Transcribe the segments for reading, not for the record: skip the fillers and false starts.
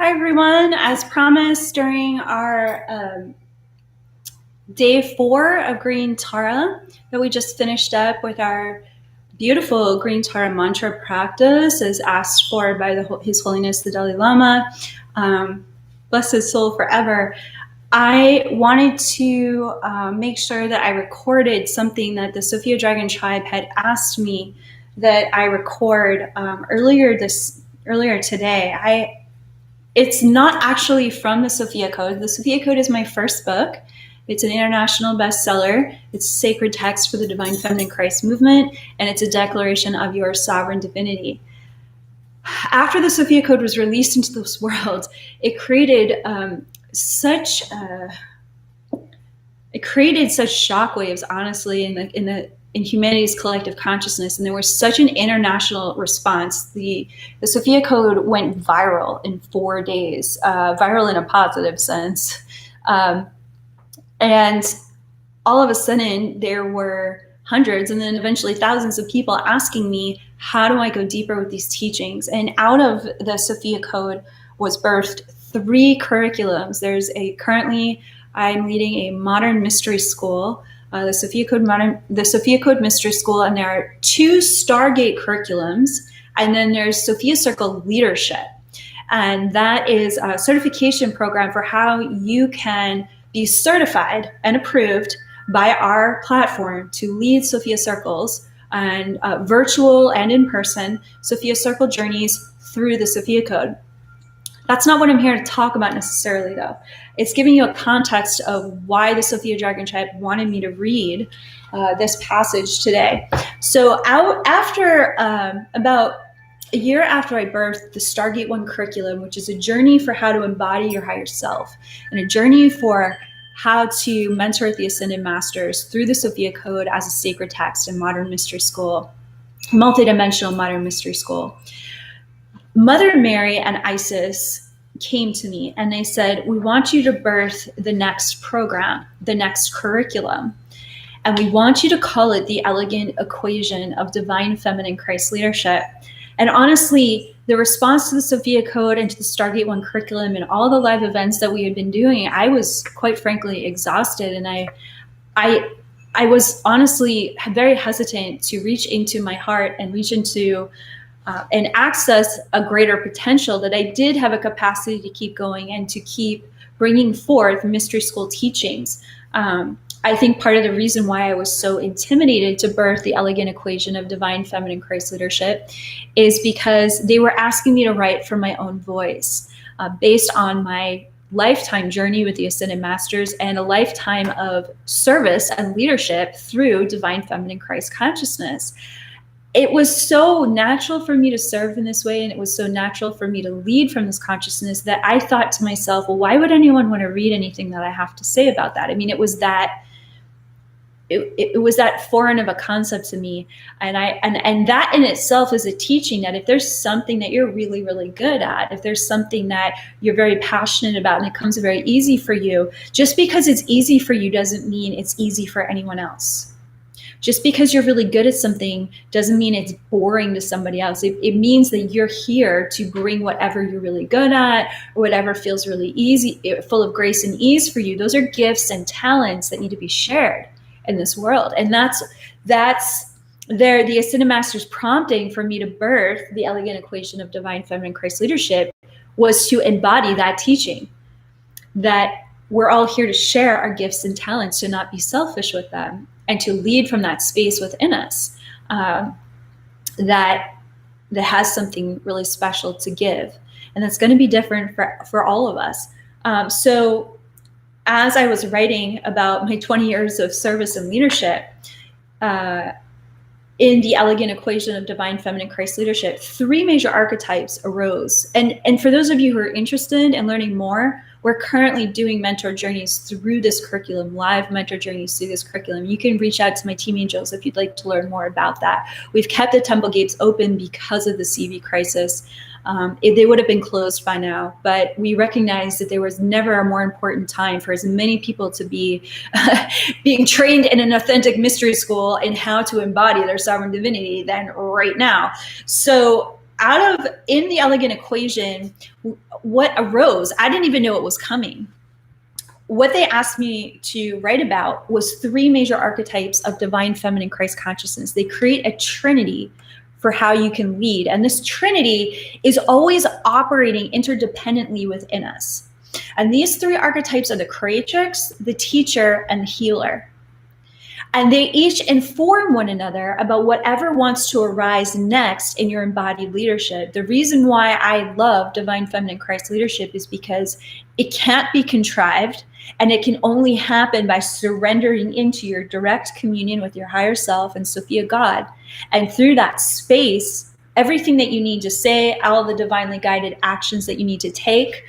Hi, everyone. As promised during our day 4 of Green Tara that we just finished up with our beautiful Green Tara mantra practice as asked for by His Holiness the Dalai Lama, bless his soul forever. I wanted to make sure that I recorded something that the Sophia Dragon Tribe had asked me that I record earlier today. It's not actually from the Sophiacode. The Sophiacode is my first book. It's an international bestseller. It's a sacred text for the Divine Feminine Christ movement, and it's a declaration of your sovereign divinity. After the Sophiacode was released into this world, it created such shockwaves, honestly, in humanity's collective consciousness, and there was such an international response. The Sophiacode went viral in 4 days, viral in a positive sense, and all of a sudden there were hundreds and then eventually thousands of people asking me, how do I go deeper with these teachings? And out of the Sophiacode was birthed 3 curriculums. Currently I'm leading a modern mystery school, the Sophiacode Mystery School, and there are 2 Stargate curriculums, and then there's Sophia Circle Leadership. And that is a certification program for how you can be certified and approved by our platform to lead Sophia Circles and virtual and in person Sophia Circle journeys through the Sophiacode. That's not what I'm here to talk about necessarily, though. It's giving you a context of why the Sophia Dragon Tribe wanted me to read this passage today. So after about a year after I birthed the Stargate 1 curriculum, which is a journey for how to embody your higher self and a journey for how to mentor with the Ascended Masters through the Sophiacode as a sacred text in modern mystery school, multidimensional modern mystery school, Mother Mary and Isis came to me and they said, we want you to birth the next program, the next curriculum, and we want you to call it the elegant equation of divine feminine Christ leadership. And honestly, the response to the Sophiacode and to the Stargate 1 curriculum and all the live events that we had been doing, I was quite frankly exhausted, and I was honestly very hesitant to reach into my heart and reach into and access a greater potential, that I did have a capacity to keep going and to keep bringing forth mystery school teachings. I think part of the reason why I was so intimidated to birth the elegant equation of divine feminine Christ leadership is because they were asking me to write from my own voice, based on my lifetime journey with the Ascended Masters and a lifetime of service and leadership through divine feminine Christ consciousness. It was so natural for me to serve in this way, and it was so natural for me to lead from this consciousness that I thought to myself, well, why would anyone want to read anything that I have to say about that? I mean, it was that foreign of a concept to me. And that in itself is a teaching that if there's something that you're really, really good at, if there's something that you're very passionate about and it comes very easy for you, just because it's easy for you doesn't mean it's easy for anyone else. Just because you're really good at something doesn't mean it's boring to somebody else. It means that you're here to bring whatever you're really good at or whatever feels really easy, full of grace and ease for you. Those are gifts and talents that need to be shared in this world. And that's the Ascended Masters prompting for me to birth the elegant equation of divine feminine Christ leadership was to embody that teaching, that we're all here to share our gifts and talents, to not be selfish with them, and to lead from that space within us that has something really special to give. And that's going to be different for all of us. So as I was writing about my 20 years of service and leadership, in the elegant equation of divine feminine Christ leadership, 3 major archetypes arose. And for those of you who are interested in learning more, we're currently doing mentor journeys through this curriculum, live mentor journeys through this curriculum. You can reach out to my team angels if you'd like to learn more about that. We've kept the temple gates open because of the CV crisis. They would have been closed by now, but we recognized that there was never a more important time for as many people to be being trained in an authentic mystery school in how to embody their sovereign divinity than right now. So in the elegant equation, what arose, I didn't even know it was coming. What they asked me to write about was 3 major archetypes of divine feminine Christ consciousness. They create a trinity for how you can lead. And this trinity is always operating interdependently within us. And these 3 archetypes are the creatrix, the teacher, and the healer. And they each inform one another about whatever wants to arise next in your embodied leadership. The reason why I love divine feminine Christ leadership is because it can't be contrived, and it can only happen by surrendering into your direct communion with your higher self and Sophia God. And through that space, everything that you need to say, all the divinely guided actions that you need to take,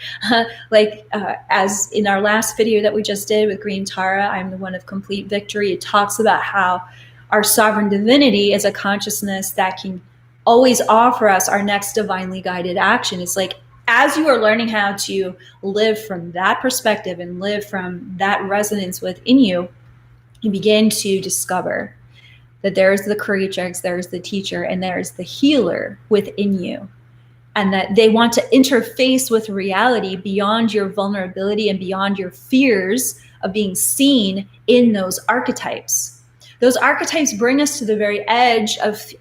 as in our last video that we just did with Green Tara, I'm the one of complete victory. It talks about how our sovereign divinity is a consciousness that can always offer us our next divinely guided action. It's like, as you are learning how to live from that perspective and live from that resonance within you, you begin to discover that there's the creatrix, there's the teacher, and there's the healer within you. And that they want to interface with reality beyond your vulnerability and beyond your fears of being seen in those archetypes. Those archetypes bring us to the very edge of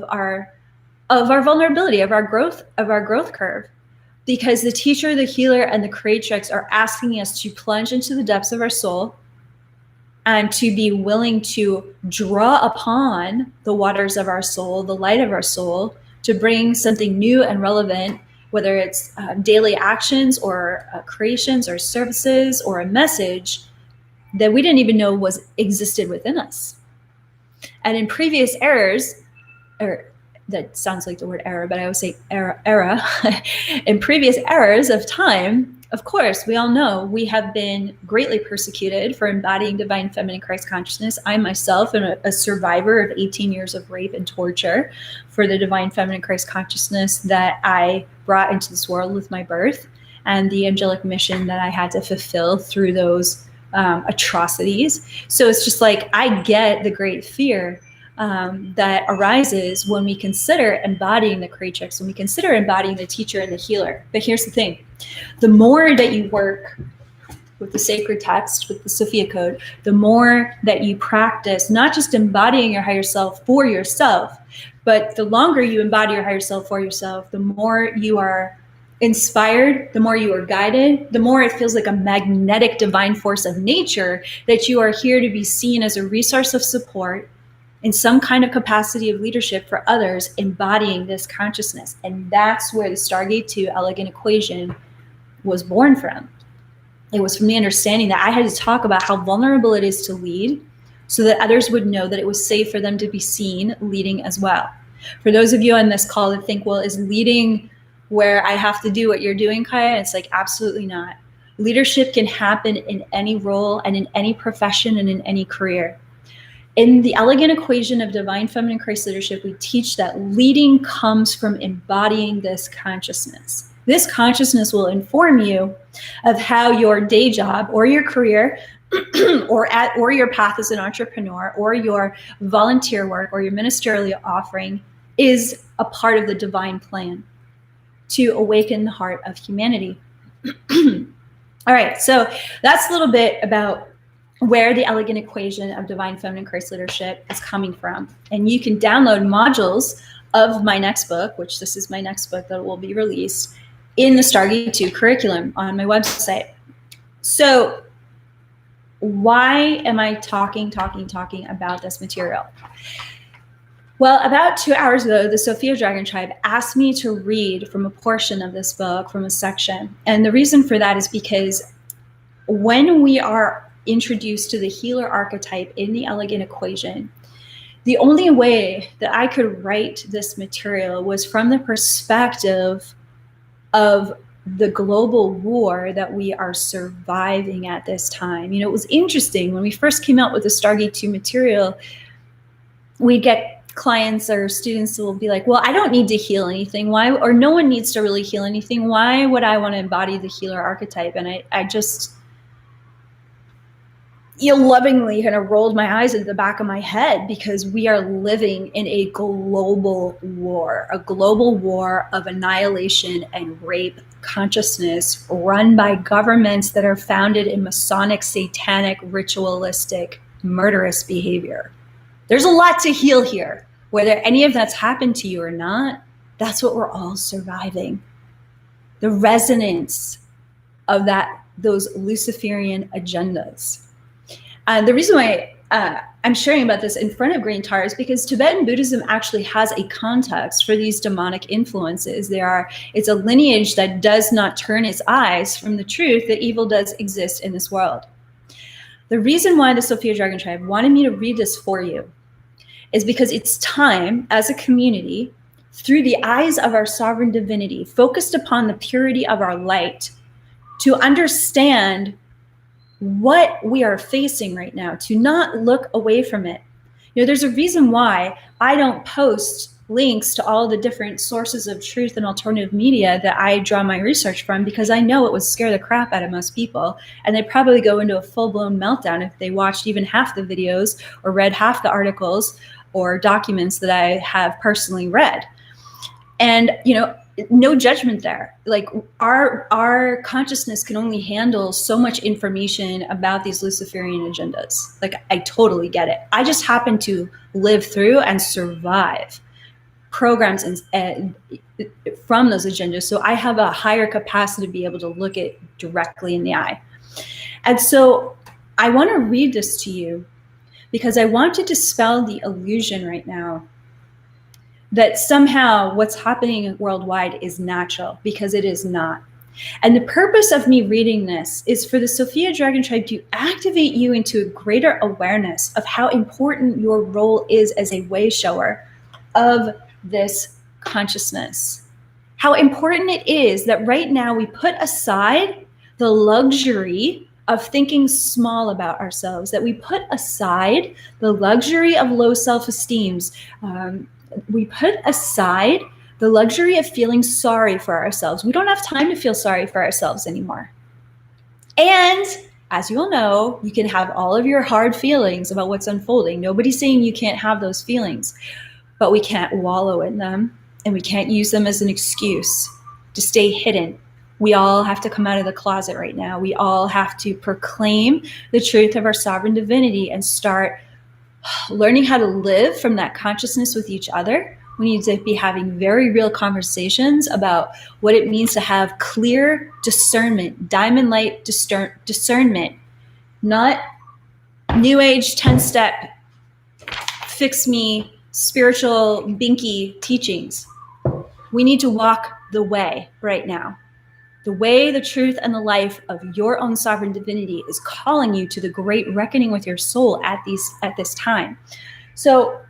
our vulnerability, of our growth curve. Because the teacher, the healer, and the creatrix are asking us to plunge into the depths of our soul and to be willing to draw upon the waters of our soul, the light of our soul, to bring something new and relevant, whether it's daily actions or creations or services or a message that we didn't even know existed within us. And in previous eras, or that sounds like the word error, but I always say era. In previous eras of time, of course, we all know we have been greatly persecuted for embodying divine feminine Christ consciousness. I myself am a survivor of 18 years of rape and torture for the divine feminine Christ consciousness that I brought into this world with my birth, and the angelic mission that I had to fulfill through those atrocities. So it's just like, I get the great fear that arises when we consider embodying the creatrix, when we consider embodying the teacher and the healer. But here's the thing. The more that you work with the sacred text, with the sophiacode, the more that you practice not just embodying your higher self for yourself, but the longer you embody your higher self for yourself, the more you are inspired, the more you are guided, the more it feels like a magnetic divine force of nature that you are here to be seen as a resource of support in some kind of capacity of leadership for others, embodying this consciousness. And that's where the Stargate 2 elegant equation was born from. It was from the understanding that I had to talk about how vulnerable it is to lead so that others would know that it was safe for them to be seen leading as well. For those of you on this call that think, well, is leading where I have to do what you're doing, Kaia? It's like, absolutely not. Leadership can happen in any role and in any profession and in any career. In the elegant equation of divine feminine Christ leadership, we teach that leading comes from embodying this consciousness. This consciousness will inform you of how your day job or your career or your path as an entrepreneur or your volunteer work or your ministerial offering is a part of the divine plan to awaken the heart of humanity. All right, so that's a little bit about where the elegant equation of divine feminine Christ leadership is coming from. And you can download modules of my next book, which this is my next book that will be released, in the Stargate 2 curriculum on my website. So why am I talking about this material? Well, about 2 hours ago, the Sophia Dragon Tribe asked me to read from a portion of this book, from a section. And the reason for that is because when we are introduced to the healer archetype in the elegant equation, the only way that I could write this material was from the perspective of the global war that we are surviving at this time. You know, it was interesting when we first came out with the Stargate 2 material, we'd get clients or students who will be like, well, I don't need to heal anything. Why? Or no one needs to really heal anything. Why would I want to embody the healer archetype? And I just, lovingly kind of rolled my eyes into the back of my head, because we are living in a global war of annihilation and rape consciousness, run by governments that are founded in Masonic, satanic, ritualistic, murderous behavior. There's a lot to heal here. Whether any of that's happened to you or not, that's what we're all surviving. The resonance of those Luciferian agendas. The reason why I'm sharing about this in front of Green Tar is because Tibetan Buddhism actually has a context for these demonic influences. It's a lineage that does not turn its eyes from the truth that evil does exist in this world. The reason why the Sophia Dragon Tribe wanted me to read this for you is because it's time, as a community, through the eyes of our sovereign divinity, focused upon the purity of our light, to understand what we are facing right now, to not look away from it. There's a reason why I don't post links to all the different sources of truth and alternative media that I draw my research from, because I know it would scare the crap out of most people, and they'd probably go into a full-blown meltdown if they watched even half the videos or read half the articles or documents that I have personally read. And, no judgment there. Like, our consciousness can only handle so much information about these Luciferian agendas. Like, I totally get it. I just happen to live through and survive programs from those agendas. So I have a higher capacity to be able to look it directly in the eye. And so I want to read this to you because I want to dispel the illusion right now that somehow what's happening worldwide is natural, because it is not. And the purpose of me reading this is for the Sophia Dragon Tribe to activate you into a greater awareness of how important your role is as a way shower of this consciousness. How important it is that right now we put aside the luxury of thinking small about ourselves, that we put aside the luxury of low self-esteems, we put aside the luxury of feeling sorry for ourselves. We don't have time to feel sorry for ourselves anymore. And as you all know, you can have all of your hard feelings about what's unfolding. Nobody's saying you can't have those feelings, but we can't wallow in them, and we can't use them as an excuse to stay hidden. We all have to come out of the closet right now. We all have to proclaim the truth of our sovereign divinity and start learning how to live from that consciousness with each other. We need to be having very real conversations about what it means to have clear discernment, diamond light discernment, not new age 10-step fix me spiritual binky teachings. We need to walk the way right now. The way, the truth, and the life of your own sovereign divinity is calling you to the great reckoning with your soul at this time. So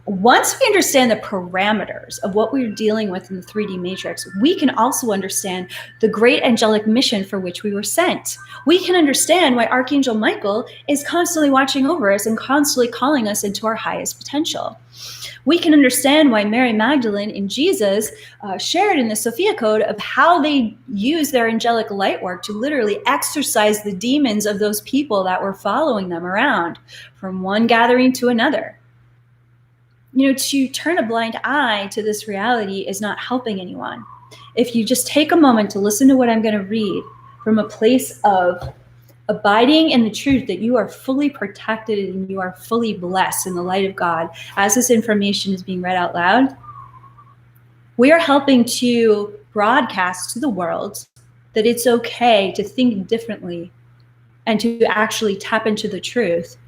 once we understand the parameters of what we're dealing with in the 3D matrix, we can also understand the great angelic mission for which we were sent. We can understand why Archangel Michael is constantly watching over us and constantly calling us into our highest potential. We can understand why Mary Magdalene and Jesus shared in the sophiacode of how they use their angelic light work to literally exorcise the demons of those people that were following them around from one gathering to another. To turn a blind eye to this reality is not helping anyone. If you just take a moment to listen to what I'm going to read from a place of abiding in the truth that you are fully protected and you are fully blessed in the light of God, as this information is being read out loud, we are helping to broadcast to the world that it's okay to think differently and to actually tap into the truth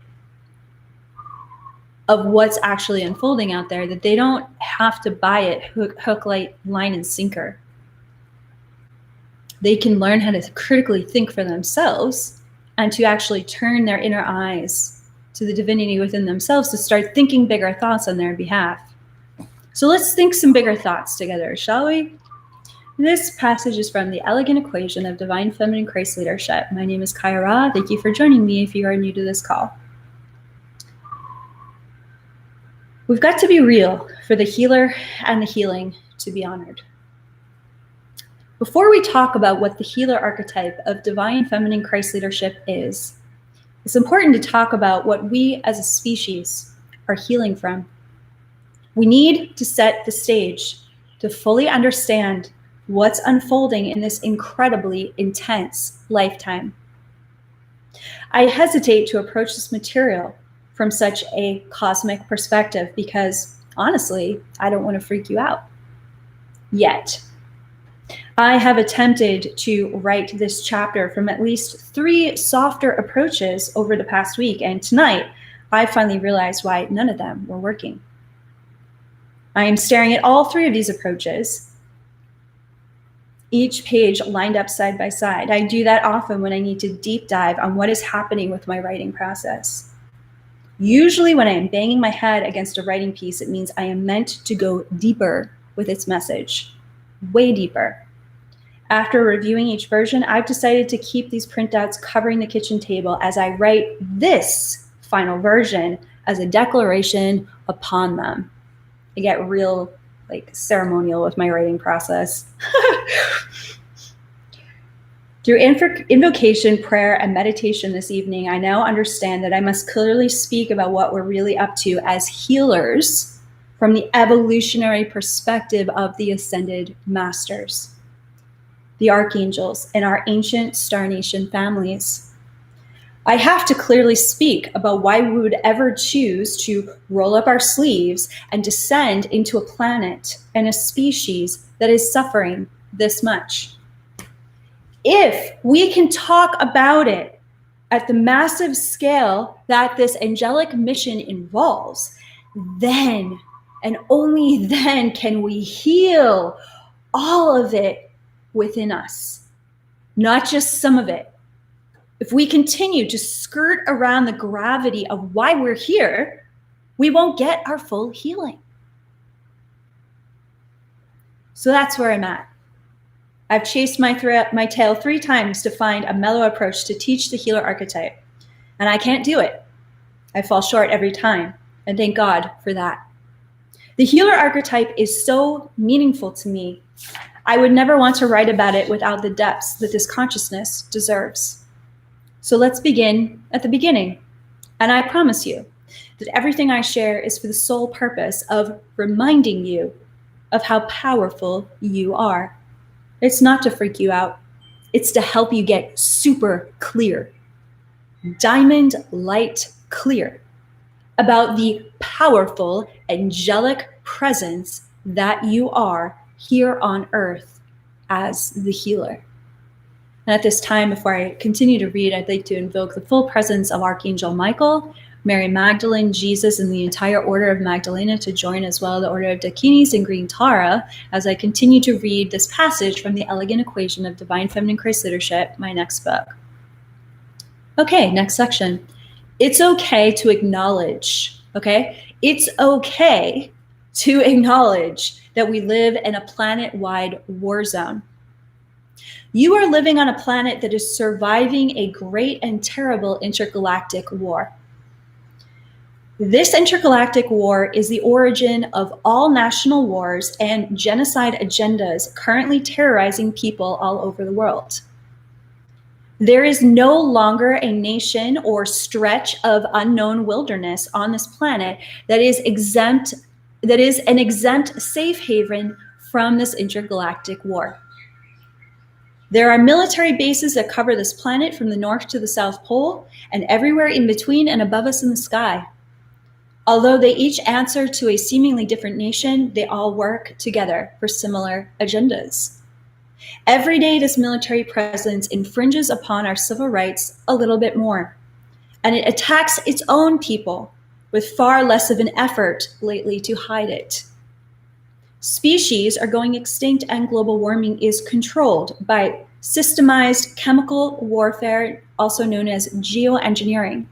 of what's actually unfolding out there, that they don't have to buy it hook, line, and sinker. They can learn how to critically think for themselves and to actually turn their inner eyes to the divinity within themselves to start thinking bigger thoughts on their behalf. So let's think some bigger thoughts together, shall we? This passage is from the Elegant Equation of Divine Feminine Christ Leadership. My name is Kaia Ra. Thank you for joining me if you are new to this call. We've got to be real for the healer and the healing to be honored. Before we talk about what the healer archetype of Divine Feminine Christ Leadership is, It's important to talk about what we as a species are healing from. We need to set the stage to fully understand what's unfolding in this incredibly intense lifetime. I hesitate to approach this material from such a cosmic perspective because, honestly, I don't want to freak you out. Yet. I have attempted to write this chapter from at least 3 softer approaches over the past week, and tonight I finally realized why none of them were working. I am staring at all 3 of these approaches, each page lined up side by side. I do that often when I need to deep dive on what is happening with my writing process. Usually when I am banging my head against a writing piece, it means I am meant to go deeper with its message, way deeper. After reviewing each version, I've decided to keep these printouts covering the kitchen table as I write this final version as a declaration upon them. I get real ceremonial with my writing process. Through invocation, prayer, and meditation this evening, I now understand that I must clearly speak about what we're really up to as healers from the evolutionary perspective of the ascended masters, the archangels, and our ancient Star Nation families. I have to clearly speak about why we would ever choose to roll up our sleeves and descend into a planet and a species that is suffering this much. If we can talk about it at the massive scale that this angelic mission involves, then and only then can we heal all of it within us, not just some of it. If we continue to skirt around the gravity of why we're here, we won't get our full healing. So that's where I'm at. I've chased my tail 3 times to find a mellow approach to teach the healer archetype, and I can't do it. I fall short every time, and thank God for that. The healer archetype is so meaningful to me. I would never want to write about it without the depths that this consciousness deserves. So let's begin at the beginning. And I promise you that everything I share is for the sole purpose of reminding you of how powerful you are. It's not to freak you out. It's to help you get super clear, diamond light clear about the powerful angelic presence that you are here on earth as the healer. And at this time, before I continue to read, I'd like to invoke the full presence of Archangel Michael, Mary Magdalene, Jesus, and the entire Order of Magdalena to join as well, the Order of Dakinis and Green Tara, as I continue to read this passage from the Elegantequation of Divine Feminine Christ Leadership, my next book. Okay, next section. It's okay to acknowledge, okay? It's okay to acknowledge that we live in a planet-wide war zone. You are living on a planet that is surviving a great and terrible intergalactic war. This intergalactic war is the origin of all national wars and genocide agendas currently terrorizing people all over the world. There is no longer a nation or stretch of unknown wilderness on this planet that is an exempt safe haven from this intergalactic war. There are military bases that cover this planet from the North to the South Pole and everywhere in between and above us in the sky. Although they each answer to a seemingly different nation, they all work together for similar agendas. Every day, this military presence infringes upon our civil rights a little bit more, and it attacks its own people with far less of an effort lately to hide it. Species are going extinct and global warming is controlled by systemized chemical warfare, also known as geoengineering.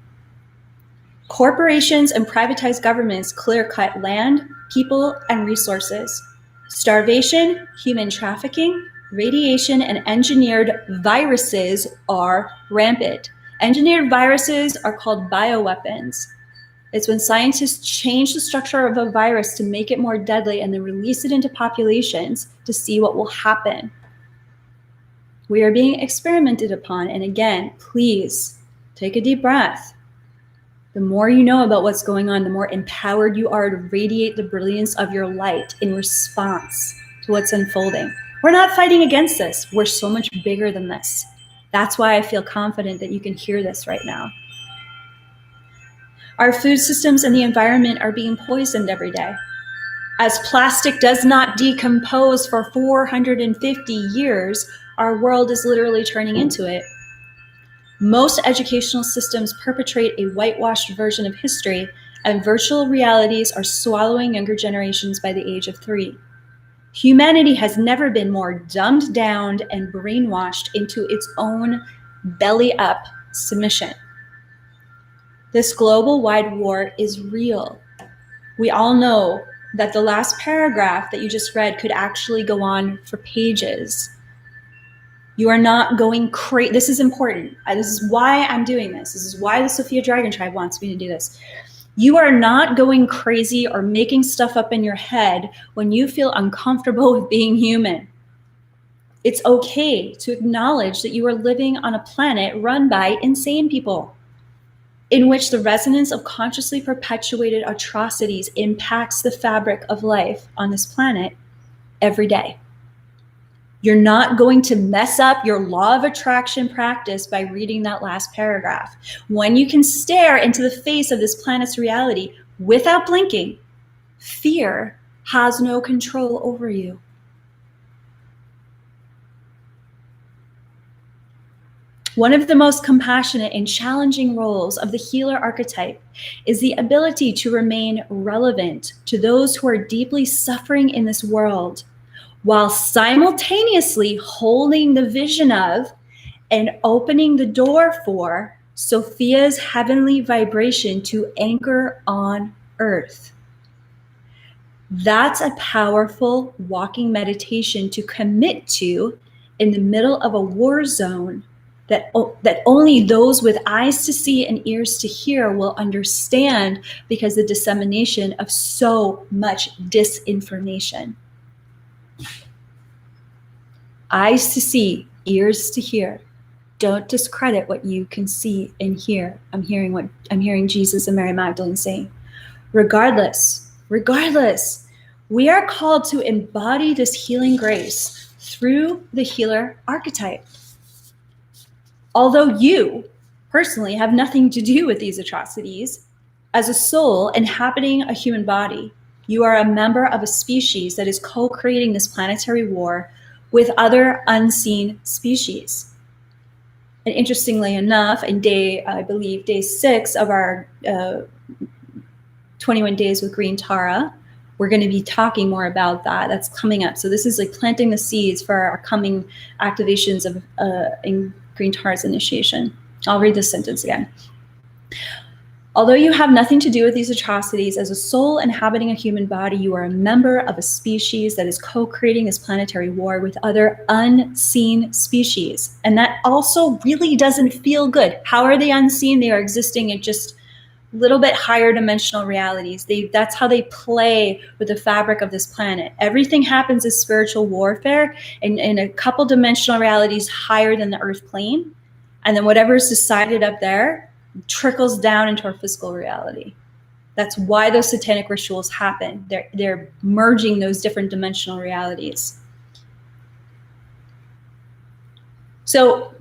Corporations and privatized governments clear-cut land, people, and resources. Starvation, human trafficking, radiation, and engineered viruses are rampant. Engineered viruses are called bioweapons. It's when scientists change the structure of a virus to make it more deadly and then release it into populations to see what will happen. We are being experimented upon, and again, please take a deep breath. The more you know about what's going on, the more empowered you are to radiate the brilliance of your light in response to what's unfolding. We're not fighting against this. We're so much bigger than this. That's why I feel confident that you can hear this right now. Our food systems and the environment are being poisoned every day. As plastic does not decompose for 450 years, our world is literally turning into it. Most educational systems perpetrate a whitewashed version of history, and virtual realities are swallowing younger generations by the age of 3. Humanity has never been more dumbed down and brainwashed into its own belly-up submission. This global-wide war is real. We all know that the last paragraph that you just read could actually go on for pages. You are not going crazy. This is important. This is why I'm doing this. This is why the Sophia Dragon Tribe wants me to do this. You are not going crazy or making stuff up in your head when you feel uncomfortable with being human. It's okay to acknowledge that you are living on a planet run by insane people, in which the resonance of consciously perpetuated atrocities impacts the fabric of life on this planet every day. You're not going to mess up your law of attraction practice by reading that last paragraph. When you can stare into the face of this planet's reality without blinking, fear has no control over you. One of the most compassionate and challenging roles of the healer archetype is the ability to remain relevant to those who are deeply suffering in this world, while simultaneously holding the vision of and opening the door for Sophia's heavenly vibration to anchor on earth. That's a powerful walking meditation to commit to in the middle of a war zone that only those with eyes to see and ears to hear will understand, because the dissemination of so much disinformation. Eyes to see, ears to hear. Don't discredit what you can see and hear. I'm hearing Jesus and Mary Magdalene saying. Regardless, we are called to embody this healing grace through the healer archetype. Although you personally have nothing to do with these atrocities, as a soul inhabiting a human body, you are a member of a species that is co-creating this planetary war with other unseen species. And interestingly enough, in day 6 of our 21 days with Green Tara, we're going to be talking more about that. That's coming up. So this is like planting the seeds for our coming activations of in Green Tara's initiation. I'll read this sentence again. Although you have nothing to do with these atrocities, as a soul inhabiting a human body, you are a member of a species that is co-creating this planetary war with other unseen species. And that also really doesn't feel good. How are they unseen? They are existing in just a little bit higher dimensional realities. That's how they play with the fabric of this planet. Everything happens as spiritual warfare in a couple dimensional realities higher than the earth plane. And then whatever is decided up there trickles down into our physical reality. That's why those satanic rituals happen. They're merging those different dimensional realities. So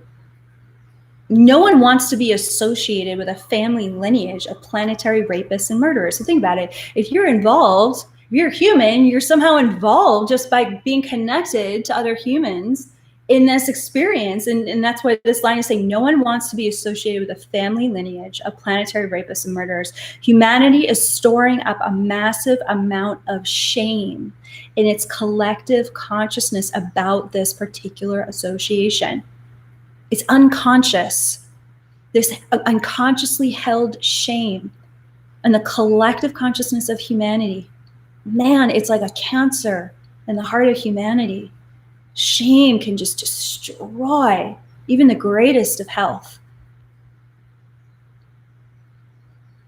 no one wants to be associated with a family lineage of planetary rapists and murderers. So think about it. If you're involved, if you're human, you're somehow involved just by being connected to other humans in this experience. And that's why this line is saying no one wants to be associated with a family lineage of planetary rapists and murderers. Humanity is storing up a massive amount of shame in its collective consciousness about this particular association. It's unconscious, this unconsciously held shame and the collective consciousness of humanity. Man, it's like a cancer in the heart of humanity. Shame can just destroy even the greatest of health.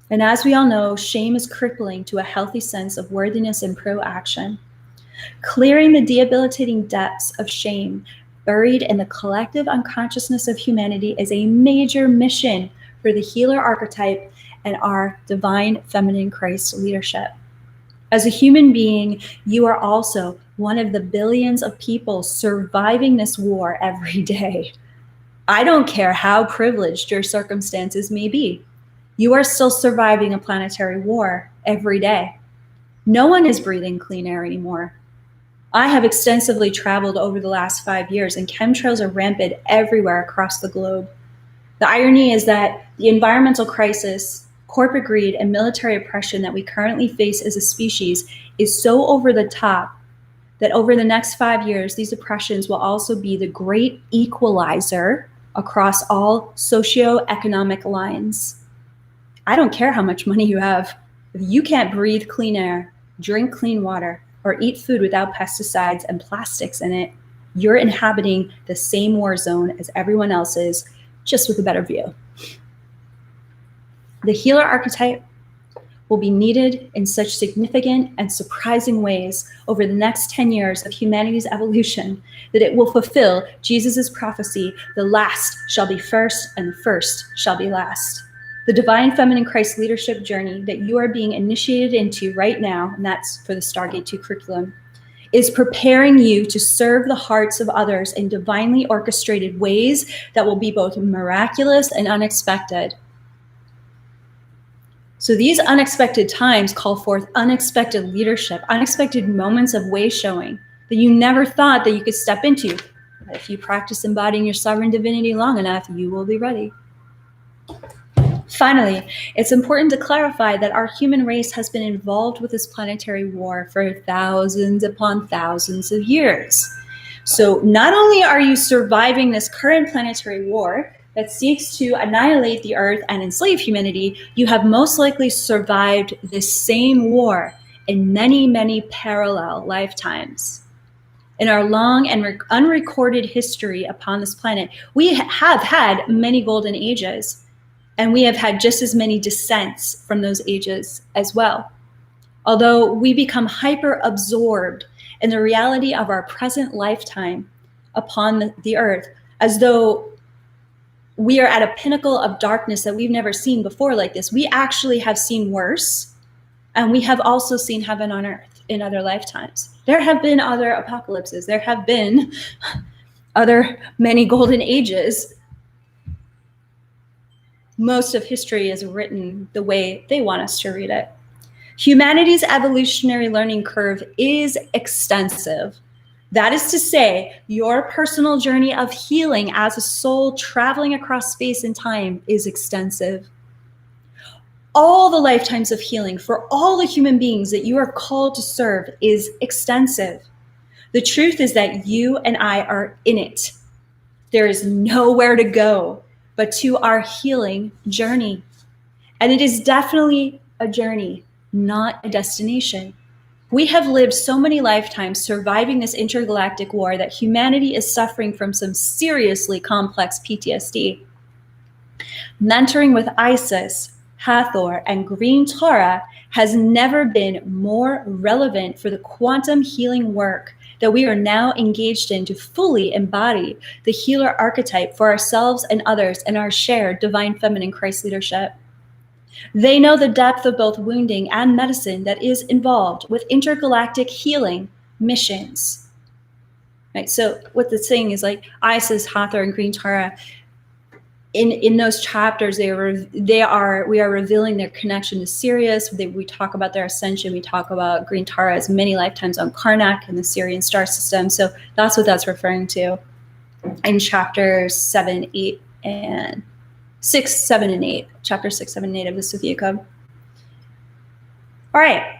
And as we all know, shame is crippling to a healthy sense of worthiness and pro-action. Clearing the debilitating depths of shame buried in the collective unconsciousness of humanity is a major mission for the healer archetype and our divine feminine Christ leadership. As a human being, you are also one of the billions of people surviving this war every day. I don't care how privileged your circumstances may be. You are still surviving a planetary war every day. No one is breathing clean air anymore. I have extensively traveled over the last 5 years, and chemtrails are rampant everywhere across the globe. The irony is that the environmental crisis, corporate greed, and military oppression that we currently face as a species is so over the top that over the next 5 years, these oppressions will also be the great equalizer across all socioeconomic lines. I don't care how much money you have. If you can't breathe clean air, drink clean water, or eat food without pesticides and plastics in it, you're inhabiting the same war zone as everyone else is, just with a better view. The healer archetype will be needed in such significant and surprising ways over the next 10 years of humanity's evolution that it will fulfill Jesus' prophecy, the last shall be first and the first shall be last. The divine feminine Christ leadership journey that you are being initiated into right now, and that's for the Stargate 2 curriculum, is preparing you to serve the hearts of others in divinely orchestrated ways that will be both miraculous and unexpected. So these unexpected times call forth unexpected leadership, unexpected moments of way showing that you never thought that you could step into. But if you practice embodying your sovereign divinity long enough, you will be ready. Finally, it's important to clarify that our human race has been involved with this planetary war for thousands upon thousands of years. So not only are you surviving this current planetary war that seeks to annihilate the Earth and enslave humanity, you have most likely survived this same war in many, many parallel lifetimes. In our long and unrecorded history upon this planet, we have had many golden ages, and we have had just as many descents from those ages as well. Although we become hyper-absorbed in the reality of our present lifetime upon the Earth, as though we are at a pinnacle of darkness that we've never seen before like this. We actually have seen worse, and we have also seen heaven on earth in other lifetimes. There have been other apocalypses. There have been other many golden ages. Most of history is written the way they want us to read it. Humanity's evolutionary learning curve is extensive. That is to say, your personal journey of healing as a soul traveling across space and time is extensive. All the lifetimes of healing for all the human beings that you are called to serve is extensive. The truth is that you and I are in it. There is nowhere to go but to our healing journey. And it is definitely a journey, not a destination. We have lived so many lifetimes surviving this intergalactic war that humanity is suffering from some seriously complex PTSD. Mentoring with Isis, Hathor, and Green Tara has never been more relevant for the quantum healing work that we are now engaged in to fully embody the healer archetype for ourselves and others in our shared divine feminine Christ leadership. They know the depth of both wounding and medicine that is involved with intergalactic healing missions. Right? So what the saying is, like Isis, Hathor, and Green Tara, in those chapters, we are revealing their connection to Sirius. We talk about their ascension. We talk about Green Tara's many lifetimes on Karnak and the Sirian star system. So that's what that's referring to in chapters 7, 8, and 6, 7, and 8. Chapter 6, 7, and 8 of the Sophiacode. All right.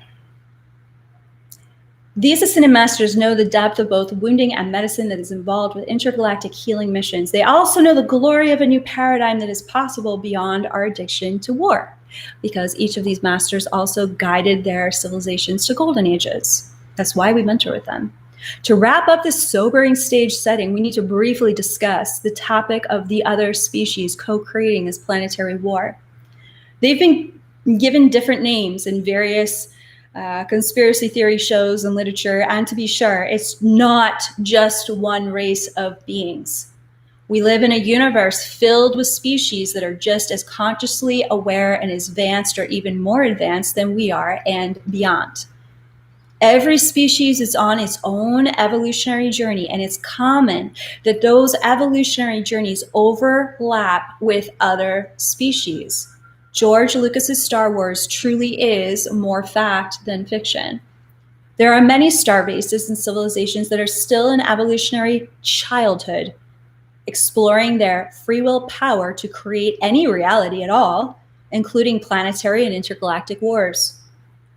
These ascended masters know the depth of both wounding and medicine that is involved with intergalactic healing missions. They also know the glory of a new paradigm that is possible beyond our addiction to war, because each of these masters also guided their civilizations to golden ages. That's why we mentor with them. To wrap up this sobering stage setting, we need to briefly discuss the topic of the other species co-creating this planetary war. They've been given different names in various conspiracy theory shows and literature, and to be sure, it's not just one race of beings. We live in a universe filled with species that are just as consciously aware and advanced or even more advanced than we are and beyond. Every species is on its own evolutionary journey, and it's common that those evolutionary journeys overlap with other species. George Lucas's Star Wars truly is more fact than fiction. There are many star bases and civilizations that are still in evolutionary childhood, exploring their free will power to create any reality at all, including planetary and intergalactic wars.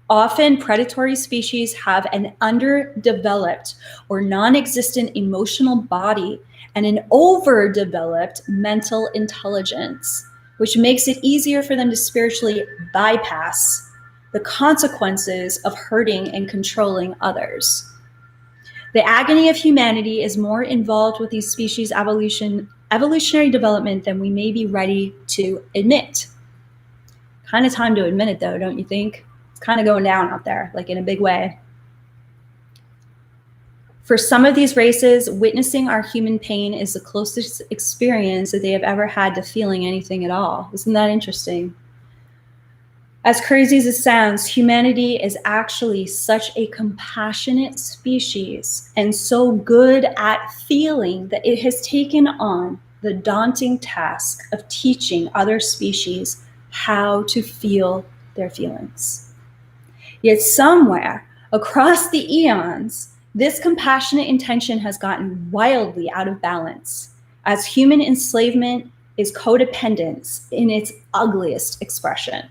Often, predatory species have an underdeveloped or non-existent emotional body and an overdeveloped mental intelligence, which makes it easier for them to spiritually bypass the consequences of hurting and controlling others. The agony of humanity is more involved with these species' evolutionary development than we may be ready to admit. Kind of time to admit it, though, don't you think? It's kind of going down out there, like in a big way. For some of these races, witnessing our human pain is the closest experience that they have ever had to feeling anything at all. Isn't that interesting? As crazy as it sounds, humanity is actually such a compassionate species and so good at feeling that it has taken on the daunting task of teaching other species how to feel their feelings. Yet somewhere across the eons, this compassionate intention has gotten wildly out of balance, as human enslavement is codependence in its ugliest expression.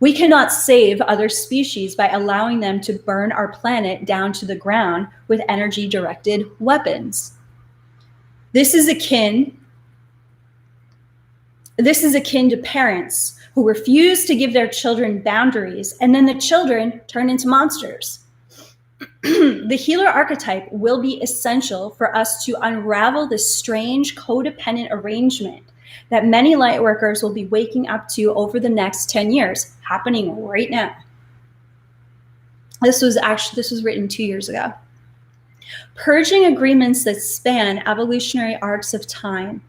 We cannot save other species by allowing them to burn our planet down to the ground with energy-directed weapons. This is akin to parents who refuse to give their children boundaries, and then the children turn into monsters. The healer archetype will be essential for us to unravel this strange codependent arrangement that many light workers will be waking up to over the next 10 years, happening right now. This was written 2 years ago. Purging agreements that span evolutionary arcs of time.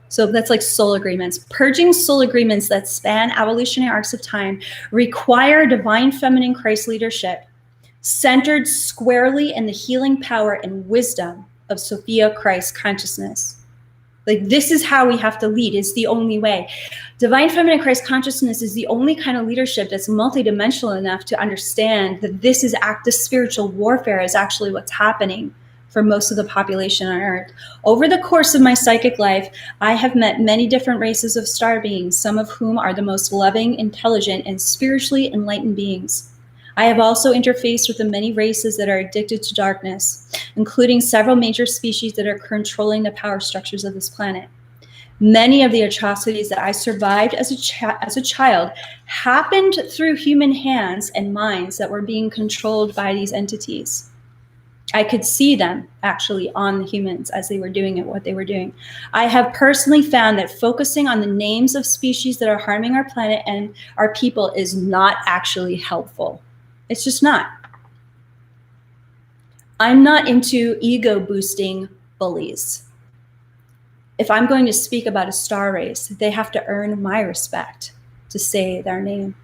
So that's like soul agreements. Purging soul agreements that span evolutionary arcs of time require divine feminine Christ leadership, centered squarely in the healing power and wisdom of Sophia Christ consciousness. Like, this is how we have to lead. It's the only way. Divine feminine Christ consciousness is the only kind of leadership that's multidimensional enough to understand that this is active spiritual warfare is actually what's happening for most of the population on Earth. Over the course of my psychic life, I have met many different races of star beings, some of whom are the most loving, intelligent, and spiritually enlightened beings. I have also interfaced with the many races that are addicted to darkness, including several major species that are controlling the power structures of this planet. Many of the atrocities that I survived as a child happened through human hands and minds that were being controlled by these entities. I could see them actually on the humans as they were doing what they were doing. I have personally found that focusing on the names of species that are harming our planet and our people is not actually helpful. It's just not. I'm not into ego boosting bullies. If I'm going to speak about a star race, they have to earn my respect to say their name.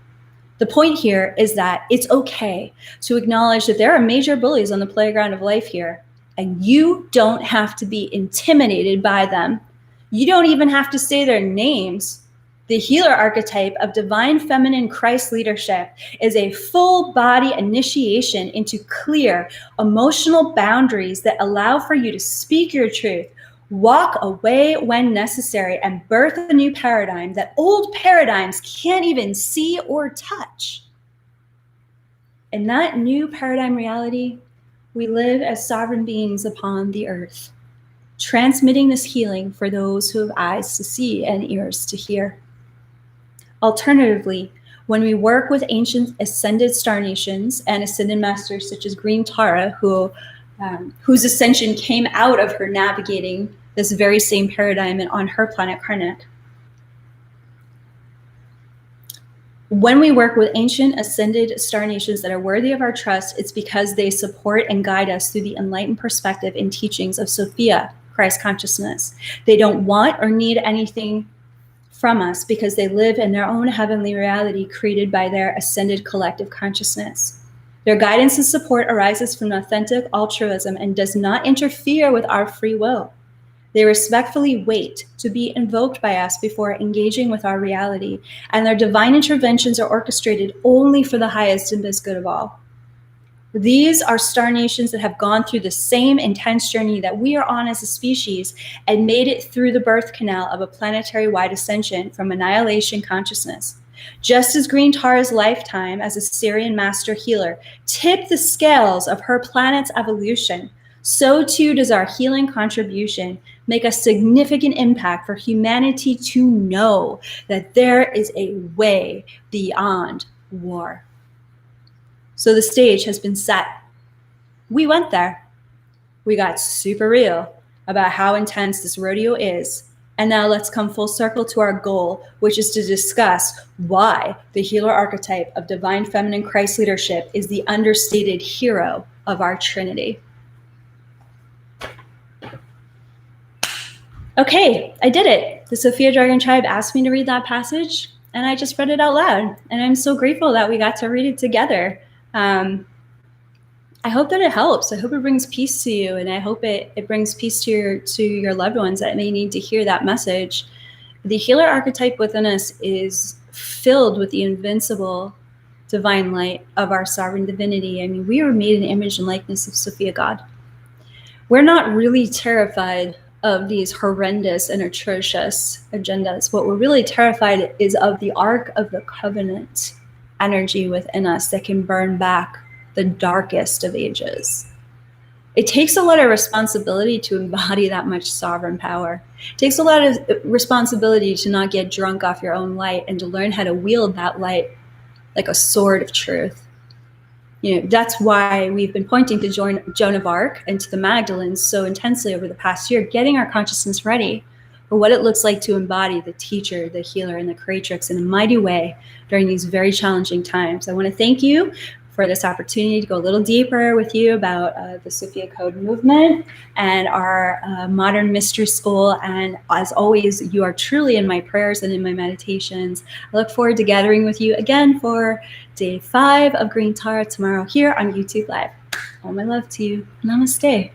The point here is that it's okay to acknowledge that there are major bullies on the playground of life here, and you don't have to be intimidated by them. You don't even have to say their names. The healer archetype of divine feminine Christ leadership is a full body initiation into clear emotional boundaries that allow for you to speak your truth, walk away when necessary, and birth a new paradigm that old paradigms can't even see or touch. In that new paradigm reality, we live as sovereign beings upon the earth, transmitting this healing for those who have eyes to see and ears to hear. Alternatively, when we work with ancient ascended star nations and ascended masters such as Green Tara, whose ascension came out of her navigating this very same paradigm and on her planet Karnak. When we work with ancient ascended star nations that are worthy of our trust, it's because they support and guide us through the enlightened perspective and teachings of Sophia, Christ consciousness. They don't want or need anything from us because they live in their own heavenly reality created by their ascended collective consciousness. Their guidance and support arises from authentic altruism and does not interfere with our free will. They respectfully wait to be invoked by us before engaging with our reality, and their divine interventions are orchestrated only for the highest and best good of all. These are star nations that have gone through the same intense journey that we are on as a species and made it through the birth canal of a planetary-wide ascension from annihilation consciousness. Just as Green Tara's lifetime as a Syrian master healer tipped the scales of her planet's evolution, so too does our healing contribution make a significant impact for humanity to know that there is a way beyond war. So the stage has been set. We went there. We got super real about how intense this rodeo is. And now let's come full circle to our goal, which is to discuss why the healer archetype of divine feminine Christ leadership is the understated hero of our trinity. Okay, I did it. The Sophia Dragon Tribe asked me to read that passage, and I just read it out loud. And I'm so grateful that we got to read it together. I hope that it helps. I hope it brings peace to you, and I hope it brings peace to your loved ones that may need to hear that message. The healer archetype within us is filled with the invincible divine light of our sovereign divinity. I mean, we were made in the image and likeness of Sophia God. We're not really terrified of these horrendous and atrocious agendas. What we're really terrified is of the Ark of the Covenant energy within us that can burn back the darkest of ages. It takes a lot of responsibility to embody that much sovereign power. It takes a lot of responsibility to not get drunk off your own light and to learn how to wield that light like a sword of truth. You know, that's why we've been pointing to Joan of Arc and to the Magdalens so intensely over the past year, getting our consciousness ready for what it looks like to embody the teacher, the healer, and the creatrix in a mighty way during these very challenging times. I want to thank you for this opportunity to go a little deeper with you about the sophiacode movement and our modern mystery school. And as always, you are truly in my prayers and in my meditations. I look forward to gathering with you again for day 5 of Green Tara tomorrow here on YouTube Live. All my love to you. Namaste.